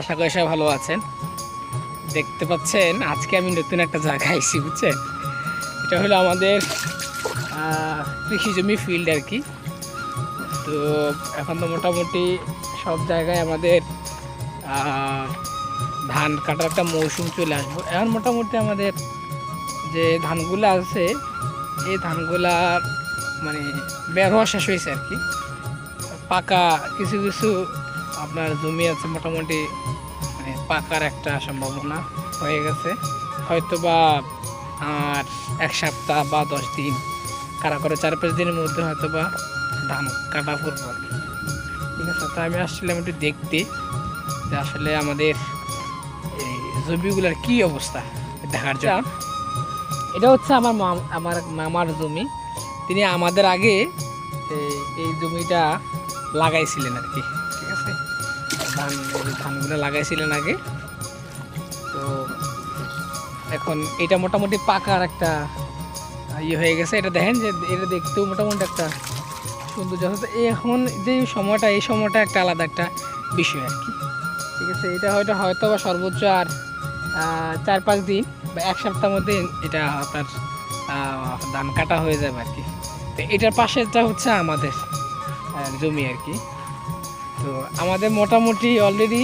আশা করি সবাই ভালো আছেন। দেখতে পাচ্ছেন আজকে আমি নতুন একটা জায়গায় এসেছি, বুঝছেন। এটা হলো আমাদের কৃষি জমি ফিল্ড আর কি। তো এখন তো মোটামুটি সব জায়গায় আমাদের ধান কাটার একটা মৌসুম চলে আসবো। এখন মোটামুটি আমাদের যে ধানগুলো আছে এই ধানগুলা মানে বের হওয়া শেষ হয়েছে আর কি। পাকা কিছু কিছু আপনার জমি আছে মোটামুটি মানে পাকার একটা সম্ভাবনা হয়ে গেছে, হয়তো বা আর 1 সপ্তাহ বা 10 দিন, কারা করে 4-5 দিনের মধ্যে হয়তো বা ধান কাটা পড়বো আর কি। ঠিক আছে, তো আমি আসছিলাম একটু দেখতে যে আসলে আমাদের এই জমিগুলোর কী অবস্থা দেখার জন্য। এটা হচ্ছে আমার মামার জমি। তিনি আমাদের আগে এই জমিটা লাগাইছিলেন আর কি। ঠিক আছে, ধানগুলো লাগাইছিলেন আগে। তো এখন এটা মোটামুটি পাকার একটা ইয়ে হয়ে গেছে। এটা দেখেন যে এটা দেখতেও মোটামুটি একটা সৌন্দর্য হচ্ছে। এখন যে সময়টা, এই সময়টা একটা আলাদা একটা বিষয় আর কি। ঠিক আছে, এটা হয়তো বা সর্বোচ্চ আর 4-5 দিন বা 1 সপ্তাহের মধ্যে এটা আপনার ধান কাটা হয়ে যাবে আর কি। তো এটার পাশেটা হচ্ছে আমাদের জমি আর কি। তো আমাদের মোটামুটি অলরেডি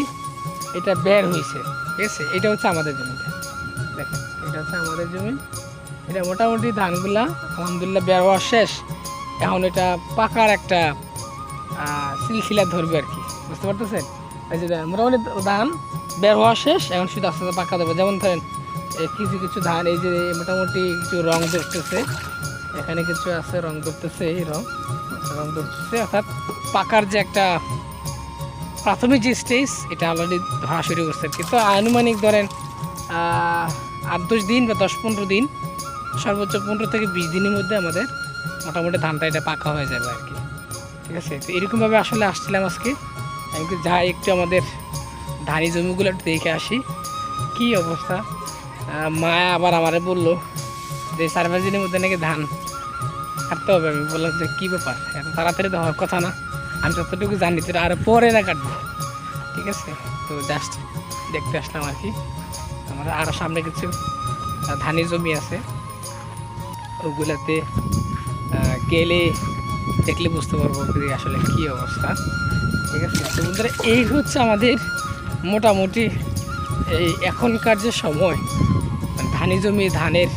এটা বের হয়েছে। ঠিক আছে, এটা হচ্ছে আমাদের জমিটা। দেখেন, এটা হচ্ছে আমাদের জমি। এটা মোটামুটি ধানগুলা আলহামদুলিল্লাহ বের হওয়া শেষ। এখন এটা পাকার একটা সিলসিলা ধরবে আর কি, বুঝতে পারতেছেন। এই যে মোটামুটি ধান বের হওয়া শেষ, এখন শুধু আস্তে আস্তে পাকা দেবে। যেমন ধরেন কিছু কিছু ধান এই যে মোটামুটি কিছু রং ধরতেছে, এখানে কিছু আছে রং ধরতেছে, এই রং ধরতেছে, অর্থাৎ পাকার যে একটা প্রাথমিক যে স্টেজ এটা অলরেডি ধরা শুরু করছে আর কি। তো আনুমানিক ধরেন 8-10 দিন বা 10-15 দিন, সর্বোচ্চ 15 থেকে 20 দিনের মধ্যে আমাদের মোটামুটি ধানটা এটা পাকা হয়ে যাবে আর কি। ঠিক আছে, তো এরকমভাবে আসলে আসছিলাম আজকে। আমি যাই একটু আমাদের ধানি জমিগুলো একটু দেখে আসি কি অবস্থা। মা আবার আমারে বললো যে 4-5 দিনের মধ্যে নাকি ধান কাটতে হবে। আমি বললাম যে কী ব্যাপার, এত তাড়াতাড়ি তো হওয়ার কথা না, আমি যতটুকু জানি তো আরও পরে না কাটবো। ঠিক আছে, তো জাস্ট দেখতে আসলাম আর কি। আমার আরও সামনে কিছু ধানি জমি আছে, ওগুলাতে গেলে দেখলে বুঝতে পারবো আসলে কী অবস্থা। ঠিক আছে, তো বন্ধুরা এই হচ্ছে আমাদের মোটামুটি এই এখনকার যে সময় ধানি জমি, ধানের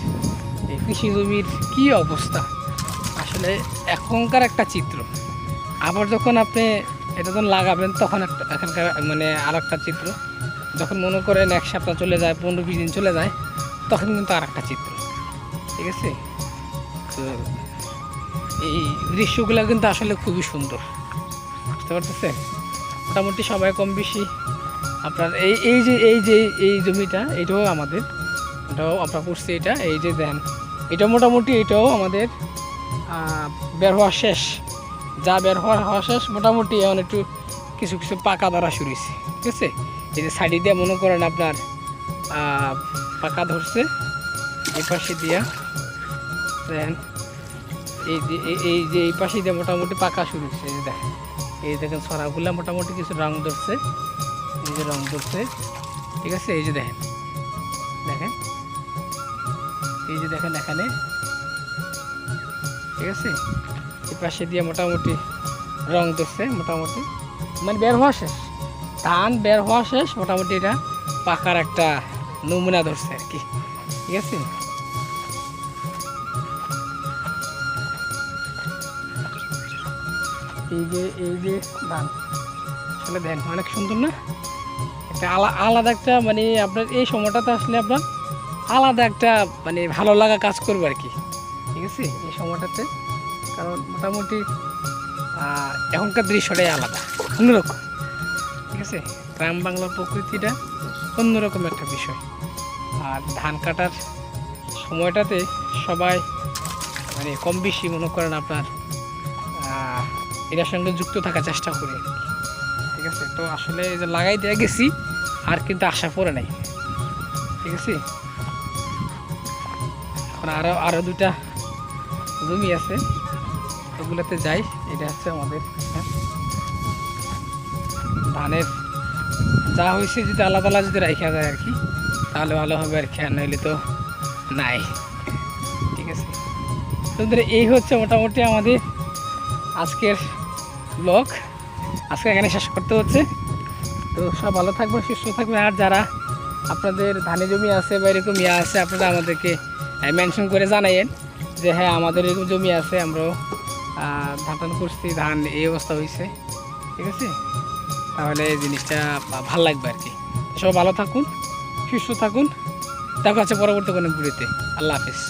এই কৃষি জমির কী অবস্থা আসলে এখনকার একটা চিত্র। আবার যখন আপনি এটা যখন লাগাবেন তখন একটা এখানকার মানে আর একটা চিত্র। যখন মনে করেন 1 সপ্তাহ চলে যায়, 15-20 দিন চলে যায়, তখন কিন্তু আর একটা চিত্র। ঠিক আছে, তো এই দৃশ্যগুলো কিন্তু আসলে খুবই সুন্দর, বুঝতে পারতেছে। মোটামুটি সবাই কম বেশি আপনার এই জমিটা এটাও আমাদের, এটাও আমরা করছি। এটা এই যে দেন, এটা মোটামুটি এটাও আমাদের বের হওয়া শেষ। যা বের হওয়া শেষ মোটামুটি এখন একটু কিছু কিছু পাকা ধরা শুরু হয়েছে। ঠিক আছে, এই যে সাইডে দিয়ে মনে করেন আপনার পাকা ধরছে, এই পাশে দিয়া দেন এই পাশে দিয়ে মোটামুটি পাকা শুরু হচ্ছে। এই যে দেখেন, এই দেখেন ছড়াগুলা মোটামুটি কিছু রং ধরছে, এই যে রং ধরছে। ঠিক আছে, এই যে দেখেন এই যে দেখেন এখানে। ঠিক আছে, এই পাশে দিয়ে মোটামুটি রং ধরছে, মোটামুটি মানে বের হওয়া শেষ, ধান বের হওয়া শেষ, মোটামুটি এটা পাকার একটা নমুনা ধরছে আর কি। ঠিক আছে, এই যে ধান আসলে ধান অনেক সুন্দর না, একটা আলাদা একটা মানে আপনার এই সময়টাতে আসলে আপনার আলাদা একটা মানে ভালো লাগা কাজ করবে আর কি। ঠিক আছে, এই সময়টাতে, কারণ মোটামুটি এখনকার দৃশ্যটাই আলাদা, অন্যরকম। ঠিক আছে, গ্রাম বাংলার প্রকৃতিটা অন্যরকম একটা বিষয়। আর ধান কাটার সময়টাতে সবাই মানে কম বেশি মনে করেন আপনার এটার সঙ্গে যুক্ত থাকার চেষ্টা করি। ঠিক আছে, তো আসলে এই যে লাগাই দিয়ে গেছি আর কিন্তু আশা পড়ে নাই। ঠিক আছে, এখন আরও 2টা জমি আছে, ওগুলোতে যাই। এটা হচ্ছে আমাদের ধানের যা হয়েছে যদি আল্লাহ তালা যদি রাখা যায় আর কি, তাহলে ভালো হবে আর কি, আর নইলে তো নাই। ঠিক আছে, তোদের এই হচ্ছে মোটামুটি আমাদের আজকের ব্লগ। আজকে এখানে শেষ করতে হচ্ছে। তো সব ভালো থাকবেন, সুস্থ থাকবেন। আর যারা আপনাদের ধানে জমি আছে বা এরকম ইয়ে আছে, আপনারা আমাদেরকে মেনশন করে জানাইয়েন যে হ্যাঁ আমাদের এরকম জমি আছে, আমরাও ধান টান করছি, ধান এই অবস্থা হয়েছে। ঠিক আছে, তাহলে এই জিনিসটা ভাল লাগবে আর কি। সব ভালো থাকুন, সুস্থ থাকুন, দেখা হচ্ছে পরবর্তী কোনো ভিডিওতে। আল্লাহ হাফিজ।